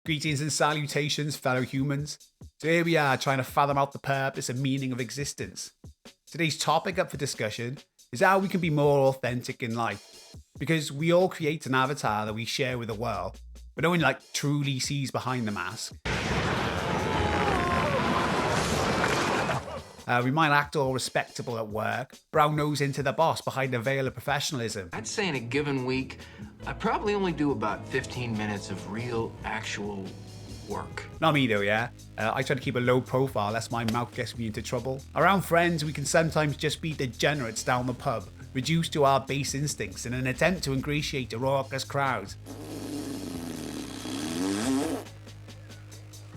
Greetings and salutations, fellow humans. So here we are trying to fathom out the purpose and meaning of existence. Today's topic up for discussion is how we can be more authentic in life. Because we all create an avatar that we share with the world, but no one truly sees behind the mask. We might act all respectable at work, brown nose into the boss behind a veil of professionalism. I'd say in a given week, I probably only do about 15 minutes of real, actual work. Not me though, yeah? I try to keep a low profile lest my mouth gets me into trouble. Around friends, we can sometimes just be degenerates down the pub, reduced to our base instincts in an attempt to ingratiate a raucous crowd.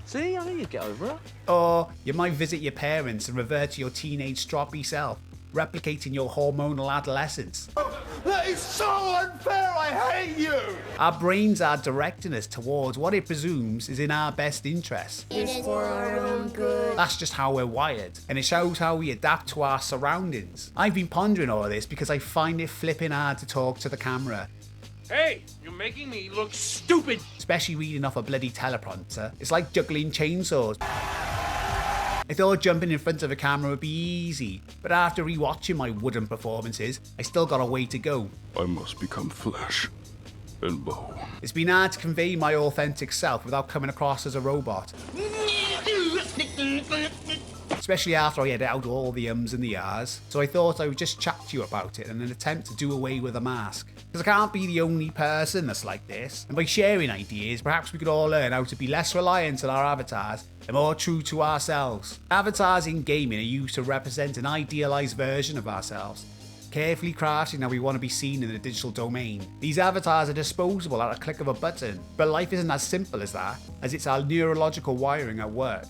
See, I think you'd get over it. Or you might visit your parents and revert to your teenage stroppy self, replicating your hormonal adolescence. That is so unfair, I hate you! Our brains are directing us towards what it presumes is in our best interest. It is for our own good. That's just how we're wired, and it shows how we adapt to our surroundings. I've been pondering all of this because I find it flipping hard to talk to the camera. Hey, you're making me look stupid! Especially reading off a bloody teleprompter. It's like juggling chainsaws. I thought jumping in front of a camera would be easy, but after rewatching my wooden performances, I still got a way to go. I must become flesh and bone. It's been hard to convey my authentic self without coming across as a robot. Especially after I had out all the ums and the ahs, so I thought I would just chat to you about it in an attempt to do away with the mask. Because I can't be the only person that's like this, and by sharing ideas, perhaps we could all learn how to be less reliant on our avatars and more true to ourselves. Avatars in gaming are used to represent an idealized version of ourselves, carefully crafting how we want to be seen in the digital domain. These avatars are disposable at a click of a button, but life isn't as simple as that, as it's our neurological wiring at work.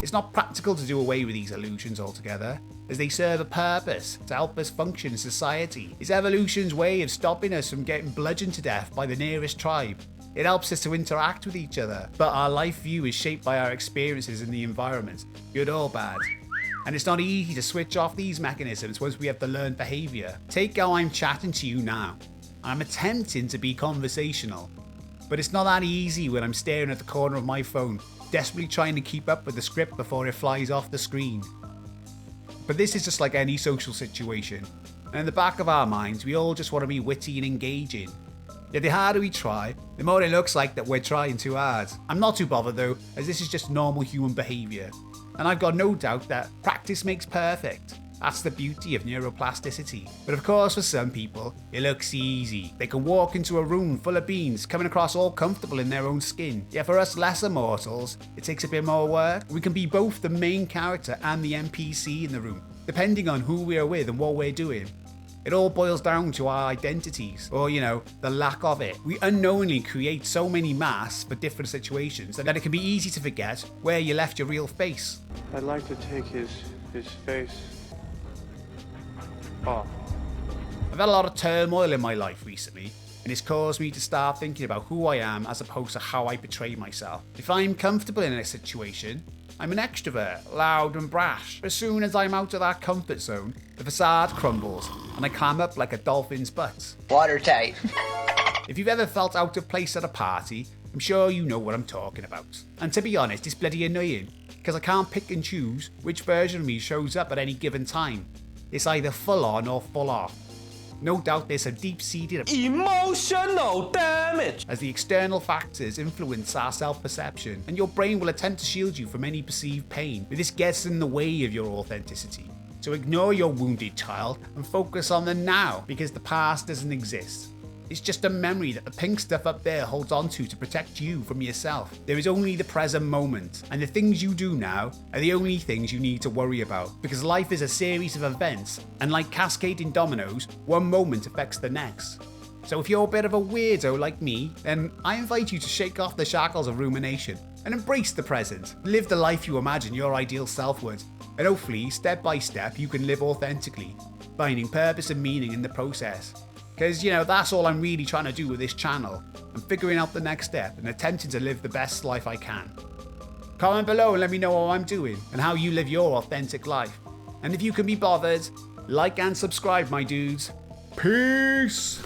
It's not practical to do away with these illusions altogether, as they serve a purpose to help us function in society. It's evolution's way of stopping us from getting bludgeoned to death by the nearest tribe. It helps us to interact with each other, but our life view is shaped by our experiences in the environment, good or bad. And it's not easy to switch off these mechanisms once we have the learned behaviour. Take how I'm chatting to you now. I'm attempting to be conversational, but it's not that easy when I'm staring at the corner of my phone, desperately trying to keep up with the script before it flies off the screen. But this is just like any social situation, and in the back of our minds we all just want to be witty and engaging. Yet the harder we try, the more it looks like that we're trying too hard. I'm not too bothered though, as this is just normal human behaviour, and I've got no doubt that practice makes perfect. That's the beauty of neuroplasticity. But of course for some people, it looks easy. They can walk into a room full of beans, coming across all comfortable in their own skin. Yet for us lesser mortals, it takes a bit more work. We can be both the main character and the NPC in the room, depending on who we are with and what we're doing. It all boils down to our identities, or the lack of it. We unknowingly create so many masks for different situations that it can be easy to forget where you left your real face. I'd like to take his face off. I've had a lot of turmoil in my life recently, and it's caused me to start thinking about who I am as opposed to how I portray myself. If I'm comfortable in a situation, I'm an extrovert, loud and brash. But as soon as I'm out of that comfort zone, the facade crumbles and I climb up like a dolphin's butt. Watertight. If you've ever felt out of place at a party, I'm sure you know what I'm talking about. And to be honest, it's bloody annoying, because I can't pick and choose which version of me shows up at any given time. It's either full on or full off. No doubt there's some deep-seated Emotional damage! as the external factors influence our self-perception, and your brain will attempt to shield you from any perceived pain, but this gets in the way of your authenticity. So ignore your wounded child and focus on the now, because the past doesn't exist. It's just a memory that the pink stuff up there holds onto to protect you from yourself. There is only the present moment, and the things you do now are the only things you need to worry about, because life is a series of events, and like cascading dominoes, one moment affects the next. So if you're a bit of a weirdo like me, then I invite you to shake off the shackles of rumination and embrace the present. Live the life you imagine your ideal self would, and hopefully, step by step, you can live authentically, finding purpose and meaning in the process. Because, that's all I'm really trying to do with this channel. I'm figuring out the next step and attempting to live the best life I can. Comment below and let me know how I'm doing and how you live your authentic life. And if you can be bothered, like and subscribe, my dudes. Peace!